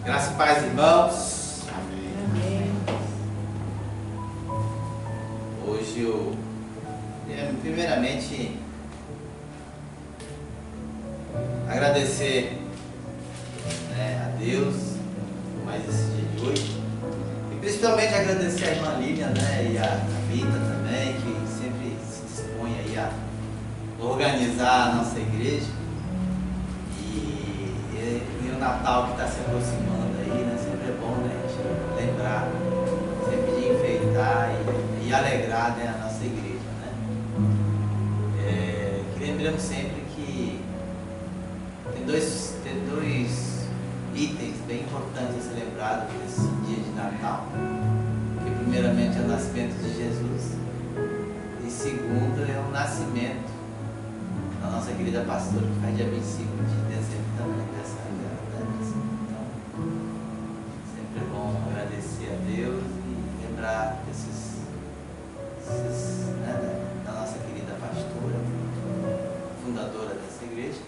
Graça e paz, irmãos. Amém. Hoje eu, primeiramente, agradecer a Deus por mais esse dia de hoje. E principalmente agradecer a irmã Lívia, e a Rita também, que sempre se dispõe aí a organizar a nossa igreja. E o Natal que está se aproximando aí, sempre é bom, a gente lembrar sempre de enfeitar e alegrar, a nossa igreja, que lembramos sempre que tem dois itens bem importantes a ser lembrados nesse dia de Natal, que primeiramente é o nascimento de Jesus e segundo é o nascimento da nossa querida pastora, que faz dia 25 de dezembro também, dessa Então, sempre é bom agradecer a Deus e lembrar da nossa querida pastora, fundadora dessa igreja,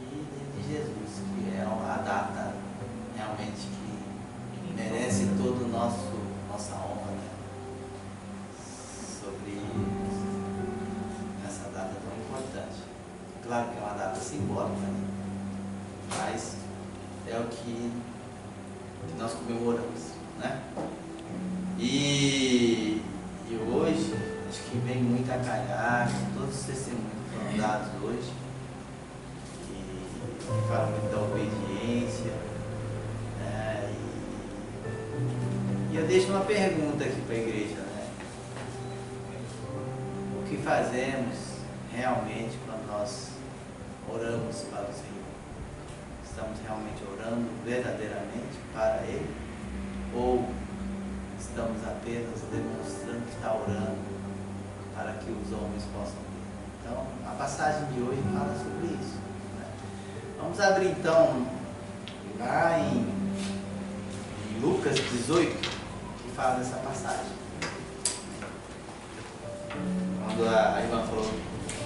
e de Jesus, que é a data realmente que merece todo nossa honra, sobre essa data tão importante. Claro que é uma data simbólica, mas é o que nós comemoramos, E hoje, acho que vem muito a calhar, todos os testemunhos que foram dados hoje, que falam muito da obediência, E eu deixo uma pergunta aqui para a igreja, O que fazemos realmente quando nós oramos para o Senhor? Estamos realmente orando verdadeiramente para Ele? Ou estamos apenas demonstrando que está orando para que os homens possam ver? Então, a passagem de hoje fala sobre isso. Vamos abrir então lá em Lucas 18, que fala dessa passagem. Quando a irmã falou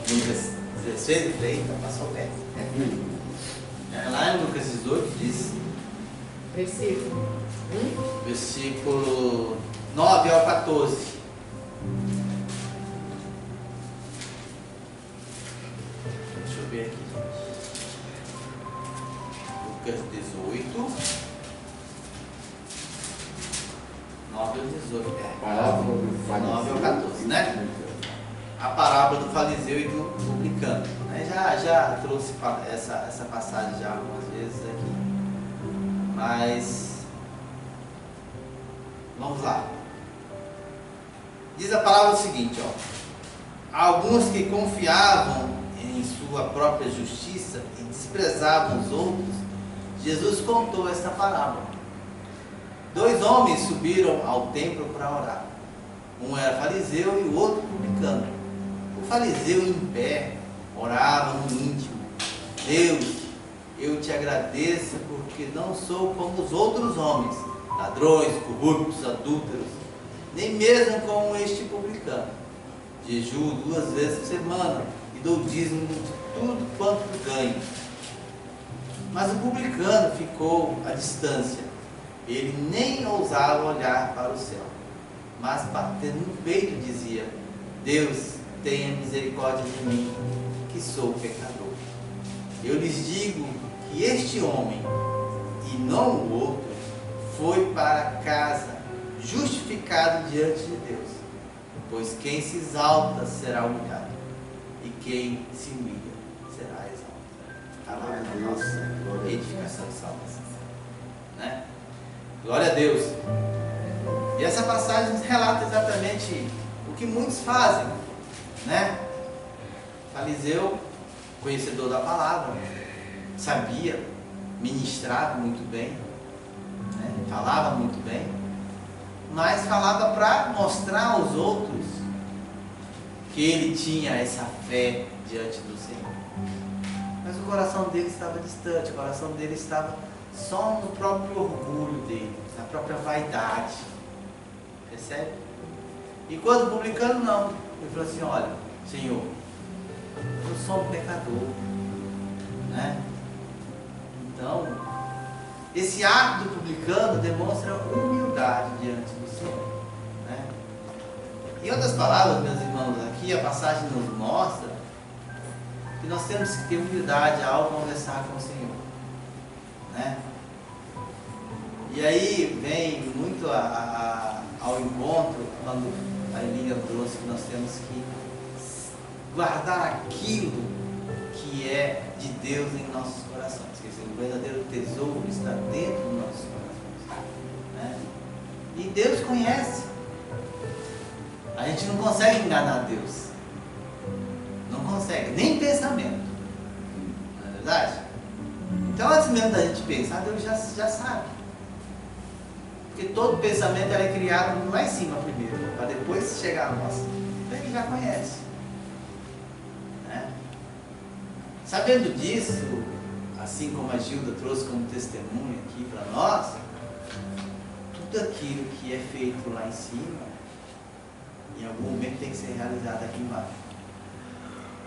Lucas 16, eu falei, eita, passou perto. Lá em Lucas 18 diz, versículo 9 ao 14. Deixa eu ver aqui, gente. Lucas 18, 9 ao 18. Parábola 9 ao 14, A parábola do fariseu e do publicano. Já trouxe essa passagem já algumas vezes aqui. Mas vamos lá. Diz a palavra o seguinte, alguns que confiavam em sua própria justiça e desprezavam os outros, Jesus contou esta parábola. 2 homens subiram ao templo para orar. Um era fariseu e o outro publicano. O fariseu em pé orava no íntimo: Deus, eu te agradeço porque não sou como os outros homens, ladrões, corruptos, adúlteros, nem mesmo como este publicano. Jejuo 2 vezes por semana e dou dízimo de tudo quanto ganho. Mas o publicano ficou à distância. Ele nem ousava olhar para o céu, mas batendo no peito dizia: Deus, tenha misericórdia de mim, que sou pecador. Eu lhes digo que este homem, e não o outro, foi para casa justificado diante de Deus. Pois quem se exalta será humilhado, e quem se humilha será exaltado. Está lá na nossa edificação de salvação. Glória a Deus. E essa passagem relata exatamente o que muitos fazem, Fariseu, conhecedor da palavra, sabia, ministrava muito bem, falava muito bem, mas falava para mostrar aos outros que ele tinha essa fé diante do Senhor. Mas o coração dele estava distante, o coração dele estava só no próprio orgulho dele, na própria vaidade. Percebe? E quando o publicano não, ele falou assim: olha, Senhor, eu só um pecador, né? Então, esse ato do publicano demonstra humildade diante do Senhor, né? Em outras palavras, meus irmãos, aqui a passagem nos mostra que nós temos que ter humildade ao conversar com o Senhor, né? E aí vem muito ao encontro quando a Emília trouxe que nós temos que guardar aquilo que é de Deus em nossos corações. Quer dizer, o verdadeiro tesouro está dentro dos nossos corações, né? E Deus conhece. A gente não consegue enganar Deus. Não consegue, nem pensamento. Não é verdade? Então, antes mesmo da gente pensar, Deus já sabe. Porque todo pensamento é criado lá em cima primeiro, para depois chegar a nós. Então Ele já conhece, né? Sabendo disso, assim como a Gilda trouxe como testemunho aqui para nós, tudo aquilo que é feito lá em cima, em algum momento tem que ser realizado aqui embaixo.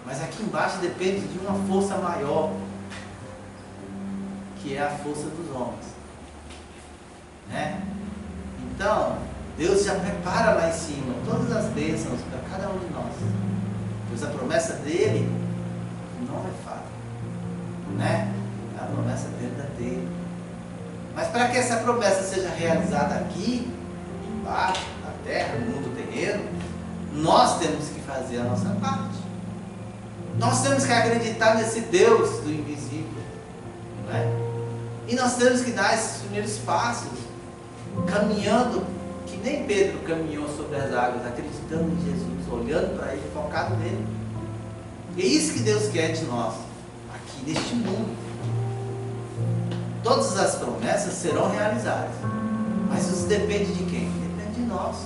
Mas aqui embaixo depende de uma força maior, que é a força dos homens, né? Então, Deus já prepara lá em cima todas as bênçãos para cada um de nós. Pois a promessa dele não é falha, né? É a promessa verdadeira. Mas para que essa promessa seja realizada aqui, embaixo, na terra, no mundo terreno, nós temos que fazer a nossa parte. Nós temos que acreditar nesse Deus do invisível, né? E nós temos que dar esses primeiros passos, caminhando, que nem Pedro caminhou sobre as águas, acreditando em Jesus, olhando para Ele, focado nele. E é isso que Deus quer de nós, aqui neste mundo. Todas as promessas serão realizadas, mas isso depende de quem? Depende de nós,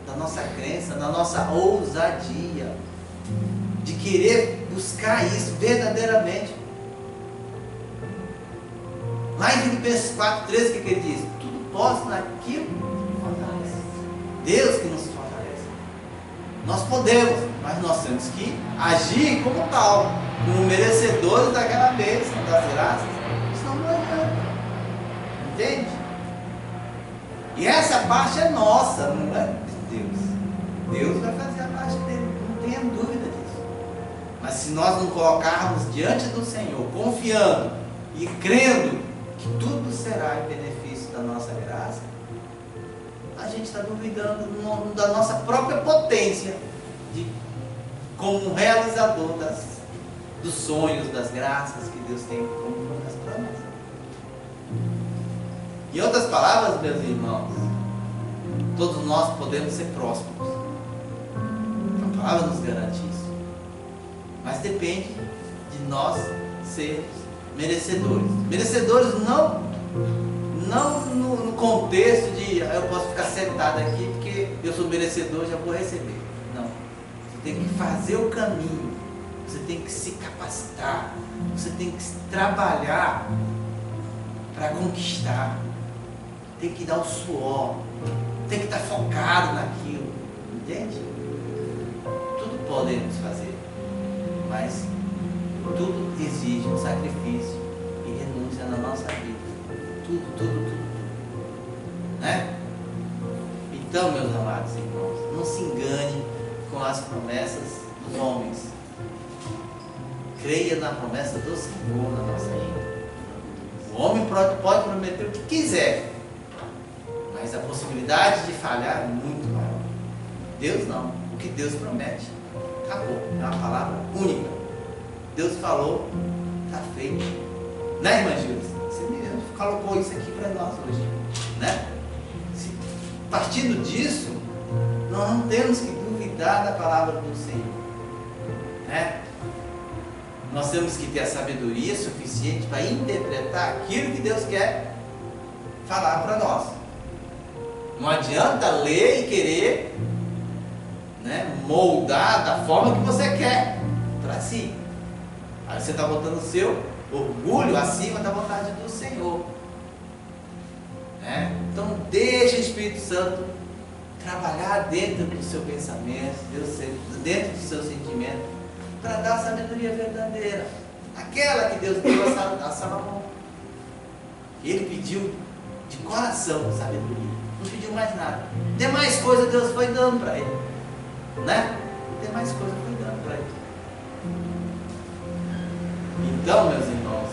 da nossa crença, da nossa ousadia, de querer buscar isso verdadeiramente. Lá em Filipenses 4:13, o que ele diz? Tudo posso naquilo que me fortalece. Deus que nos fortalece. Nós podemos, mas nós temos que agir como tal, como merecedores daquela bênção, das graças. Senão não adianta. Entende? E essa parte é nossa, não é de Deus. Deus vai fazer a parte dele, não tenha dúvida disso. Mas se nós não colocarmos diante do Senhor, confiando e crendo que tudo será em benefício da nossa graça, a gente está duvidando da nossa própria potência como realizador dos sonhos, das graças que Deus tem como promessa para nós. Em outras palavras, meus irmãos, todos nós podemos ser prósperos. A palavra nos garante isso. Mas depende de nós sermos merecedores. Merecedores não no contexto de eu posso ficar sentado aqui porque eu sou merecedor, já vou receber. Não. Você tem que fazer o caminho. Você tem que se capacitar. Você tem que trabalhar para conquistar. Tem que dar o suor. Tem que estar focado naquilo. Entende? Tudo podemos fazer. Mas tudo exige um sacrifício e renúncia na nossa vida. Tudo. Né? Então, meus amados irmãos, não se engane com as promessas dos homens. Creia na promessa do Senhor na nossa vida. O homem pode prometer o que quiser, mas a possibilidade de falhar é muito maior. Deus não. O que Deus promete, acabou. É uma palavra única. Deus falou, está feito. Né, irmã Gilda? Você mesmo colocou isso aqui para nós hoje. Né? Partindo disso, nós não temos que duvidar da palavra do Senhor. Né? Nós temos que ter a sabedoria suficiente para interpretar aquilo que Deus quer falar para nós. Não adianta ler e querer, né, moldar da forma que você quer para si. Aí você está botando o seu orgulho acima da vontade do Senhor. Né? Então deixa o Espírito Santo trabalhar dentro do seu pensamento, dentro do seu sentimento, para dar sabedoria sabedoria verdadeira, aquela que Deus deu a Salomão. Ele pediu de coração sabedoria, não pediu mais nada. Demais coisas Deus foi dando para ele, né? Demais coisas foi dando para ele. Então, meus irmãos,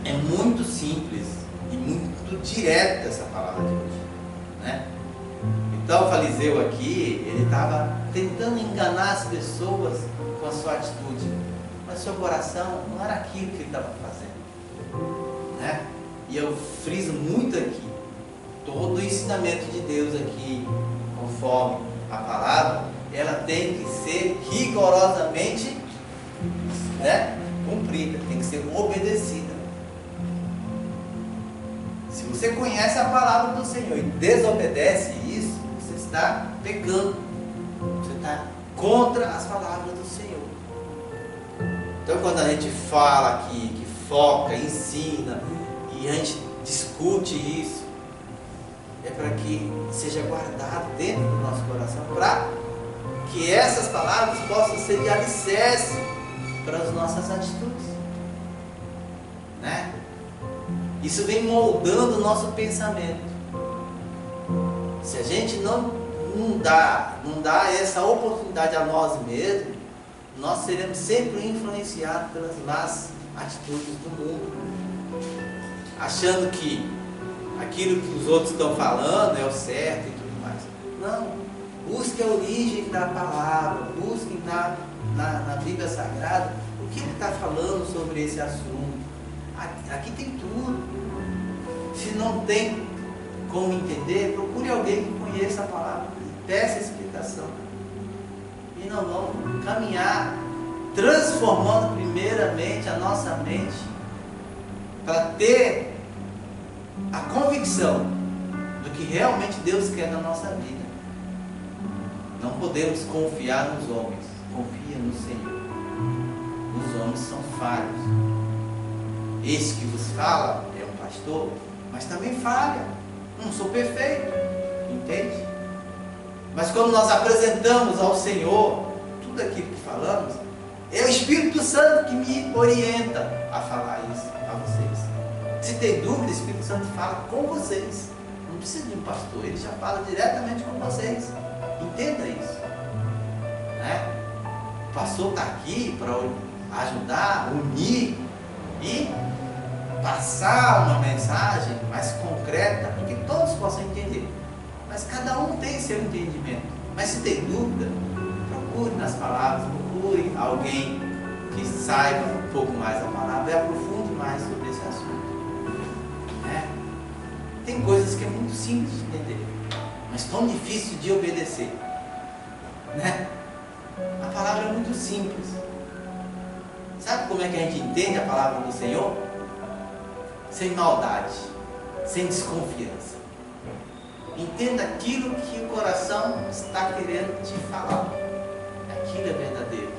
é muito simples e muito direto essa palavra de hoje, né? Então o fariseu aqui, ele estava tentando enganar as pessoas com a sua atitude, mas seu coração não era aquilo que ele estava fazendo, né? E eu friso muito aqui, todo o ensinamento de Deus aqui, conforme a palavra, ela tem que ser rigorosamente, né, cumprida, tem que ser obedecida. Se você conhece a palavra do Senhor e desobedece isso, você está pecando, você está contra as palavras do Senhor. Então quando a gente fala aqui, que foca, ensina, e a gente discute isso, é para que seja guardado dentro do nosso coração, para que essas palavras possam ser de alicerce para as nossas atitudes, né? Isso vem moldando o nosso pensamento. Se a gente não dá essa oportunidade a nós mesmos, nós seremos sempre influenciados pelas más atitudes do mundo, achando que aquilo que os outros estão falando é o certo e tudo mais. Não, busque a origem da palavra, busque na Bíblia Sagrada o que ele está falando sobre esse assunto. Aqui tem tudo. Se não tem como entender, procure alguém que conheça a palavra e peça explicação. E nós vamos caminhar transformando primeiramente a nossa mente para ter a convicção do que realmente Deus quer na nossa vida. Não podemos confiar nos homens, confia no Senhor. Os homens são falhos. Esse que vos fala é um pastor, mas também falha. Não sou perfeito, entende? Mas quando nós apresentamos ao Senhor tudo aquilo que falamos, é o Espírito Santo que me orienta a falar isso a vocês. Se tem dúvida, o Espírito Santo fala com vocês. Não precisa de um pastor, ele já fala diretamente com vocês. Entenda isso, né? O pastor está aqui para ajudar, unir e passar uma mensagem mais concreta para que todos possam entender. Mas cada um tem seu entendimento. Mas se tem dúvida, procure nas palavras, procure alguém que saiba um pouco mais a palavra e aprofunde mais sobre esse assunto, né? Tem coisas que é muito simples de entender, mas tão difícil de obedecer, né? A palavra é muito simples. Sabe como é que a gente entende a palavra do Senhor? Sem maldade, sem desconfiança. Entenda aquilo que o coração está querendo te falar. Aquilo é verdadeiro.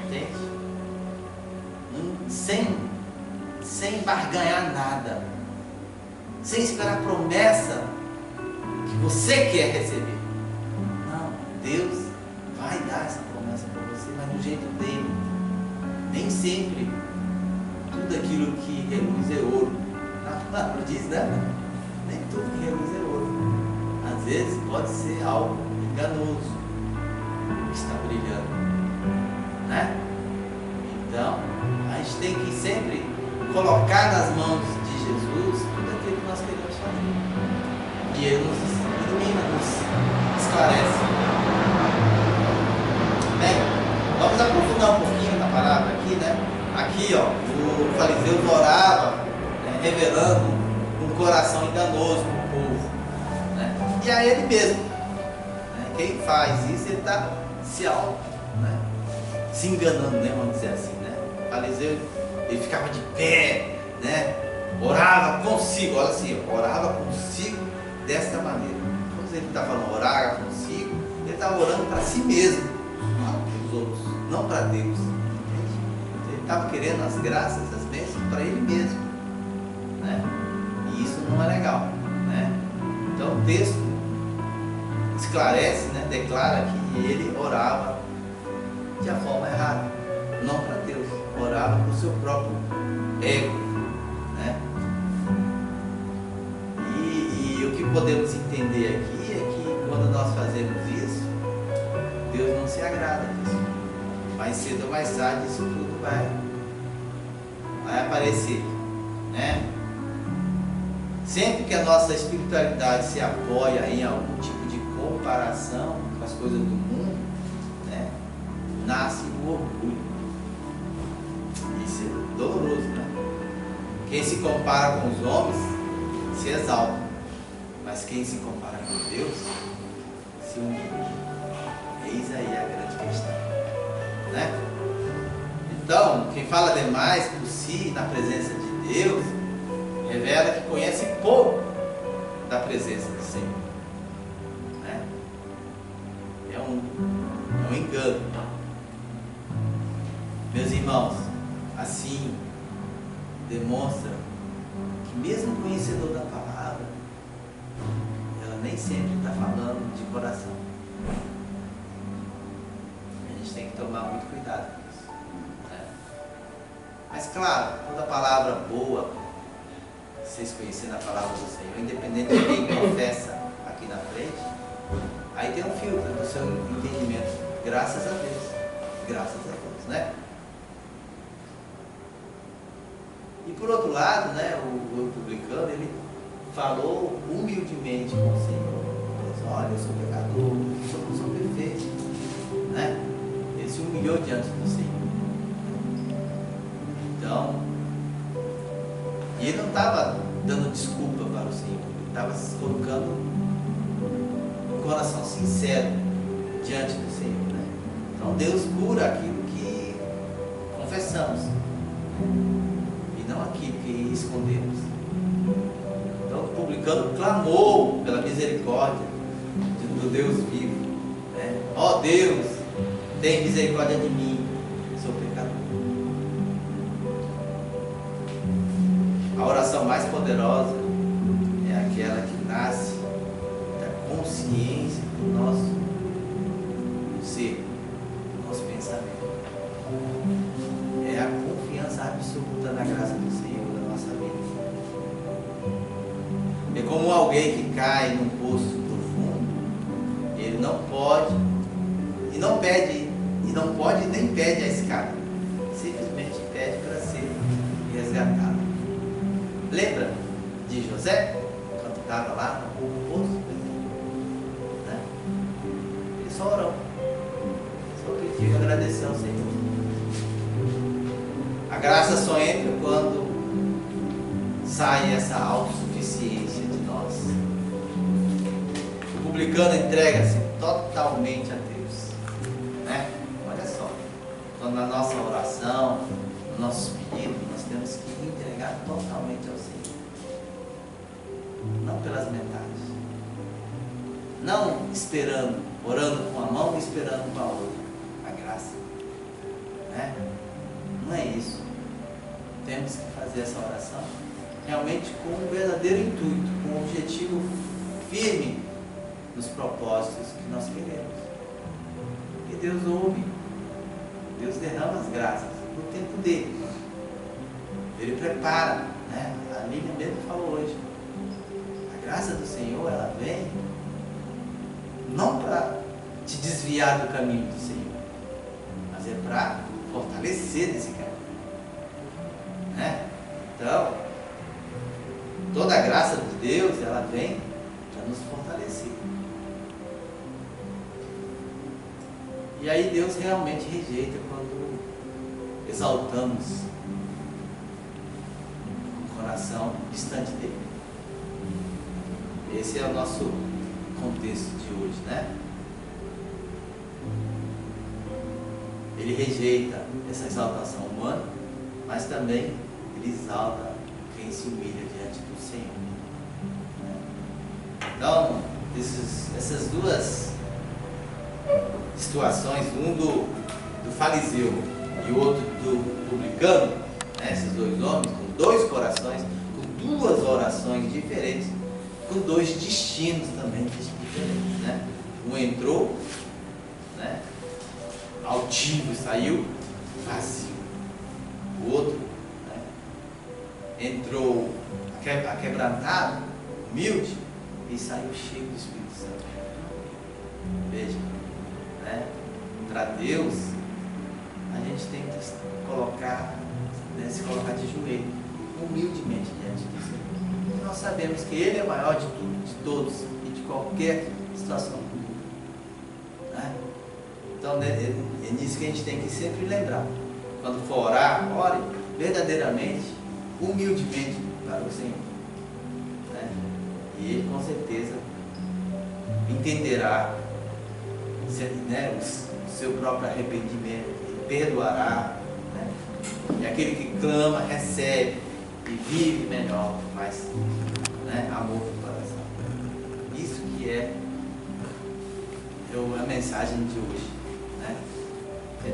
Entende? Sem barganhar nada. Sem esperar a promessa que você quer receber. Não, Deus vai dar essa promessa para você, mas do jeito dele. Nem sempre tudo aquilo que reluz é ouro. A palavra diz, né? Nem tudo que reluz é ouro. Às vezes pode ser algo enganoso que está brilhando, né? Então, a gente tem que sempre colocar nas mãos de Jesus tudo aquilo que nós queremos fazer. E Ele nos ilumina, nos esclarece. Bem, vamos aprofundar um pouquinho na palavra aqui, né? Aqui, ó, o fariseu orava, né, revelando um coração enganoso para o povo, né? E a ele mesmo, né? Quem faz isso, ele está se enganando, né? Vamos dizer assim, né? O fariseu, ele ficava de pé, né? Orava consigo, olha assim, orava consigo desta maneira. Quando ele está falando orava consigo, ele estava orando para si mesmo, não para os outros, não para Deus. Ele estava querendo as graças, as bênçãos para ele mesmo, né? E isso não é legal, né? Então o texto esclarece, né? Declara que ele orava de a forma olhava para o seu próprio ego, né? E o que podemos entender aqui é que quando nós fazemos isso, Deus não se agrada disso. Mais cedo ou mais tarde isso tudo vai aparecer, né? Sempre que a nossa espiritualidade se apoia em algum tipo de comparação com as coisas do mundo, né, nasce o orgulho. Isso é doloroso, né? Quem se compara com os homens se exalta, mas quem se compara com Deus se humilha. Eis aí a grande questão, né? Então, quem fala demais por si na presença de Deus revela que conhece pouco da presença do Senhor, né? É um engano. Meus irmãos, assim demonstra que mesmo conhecedor da palavra, ela nem sempre está falando de coração. A gente tem que tomar muito cuidado com isso, né? Mas claro, toda palavra boa, vocês conhecendo a palavra do Senhor, independente de quem confessa aqui na frente, aí tem um filtro do seu entendimento, graças a Deus, né? E por outro lado, né, o publicano, ele falou humildemente com o Senhor. Ele disse: olha, eu sou pecador, eu não sou perfeito, né? Ele se humilhou diante do Senhor. Então, e ele não estava dando desculpa para o Senhor, ele estava se colocando um coração sincero diante do Senhor, né? Então Deus cura aquilo que confessamos e não aquilo que escondemos. Então o publicano clamou pela misericórdia do Deus vivo, né? Ó Deus, tem misericórdia de mim, sou pecador. A oração mais poderosa é aquela que nasce da consciência do nosso ser, do nosso pensamento. É a confiança absoluta na graça do Senhor na nossa vida. É como alguém que cai num poço profundo, ele não pode, e não pede, nem pede a escada, simplesmente pede para ser resgatado. Lembra de José, quando estava lá no poço, né? Ele só orou, só pediu e agradeceu ao Senhor. A graça só entra quando sai essa autossuficiência de nós. O publicano entrega-se totalmente a Deus, né? Olha só, então na nossa oração, nos nossos pedidos, nós temos que entregar totalmente ao Senhor, não pelas metades, não esperando, orando com a mão e esperando com a outra a graça, né? Não é isso. Temos que fazer essa oração realmente com um verdadeiro intuito, com um objetivo firme nos propósitos que nós queremos. E Deus ouve, Deus derrama as graças no tempo dele. Ele prepara, né? A Lívia mesmo falou hoje. A graça do Senhor, ela vem não para te desviar do caminho do Senhor, mas é para fortalecer nesse caminho, né? Então, toda a graça de Deus, ela vem para nos fortalecer. E aí Deus realmente rejeita quando exaltamos o coração distante dele. Esse é o nosso contexto de hoje, né? Ele rejeita essa exaltação humana, mas também ele exalta quem se humilha diante do Senhor. Então, essas duas situações, um do fariseu e o outro do publicano, né, esses dois homens com dois corações, com duas orações diferentes, com dois destinos também diferentes, né? Um entrou, né, altivo, saiu vazio. O outro, né, entrou aquebrantado, humilde, e saiu cheio do Espírito Santo. Veja, né? Para Deus, a gente tem que colocar, né, se colocar de joelho, humildemente diante do Senhor. E nós sabemos que Ele é maior de tudo, de todos e de qualquer situação do mundo. Né? Então, é nisso que a gente tem que sempre lembrar. Quando for orar, ore verdadeiramente, humildemente para o Senhor. Né? E Ele com certeza entenderá, né, o seu próprio arrependimento, Ele perdoará. Né? E aquele que clama, recebe e vive melhor, mais, né, amor no coração. Isso que é a mensagem de hoje. Né? Tem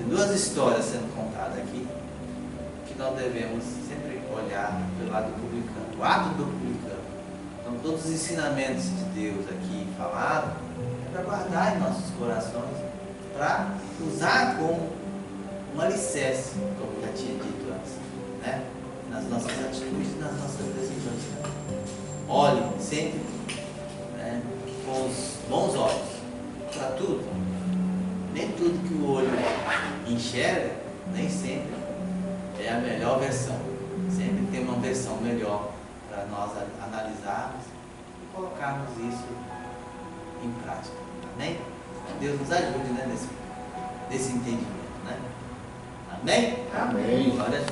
duas histórias sendo contadas aqui que nós devemos sempre olhar pelo lado publicano, o ato do publicano. Então, todos os ensinamentos de Deus aqui falados é para guardar em nossos corações, para usar como um alicerce, como já tinha dito antes, né? Nas nossas atitudes e nas nossas decisões. Olhe sempre, né, com os bons olhos para tudo. Nem tudo que o olho enxerga, nem sempre é a melhor versão. Sempre tem uma versão melhor para nós analisarmos e colocarmos isso em prática. Amém? Deus nos ajude, né, nesse entendimento. Né? Amém? Amém. Glória a Deus.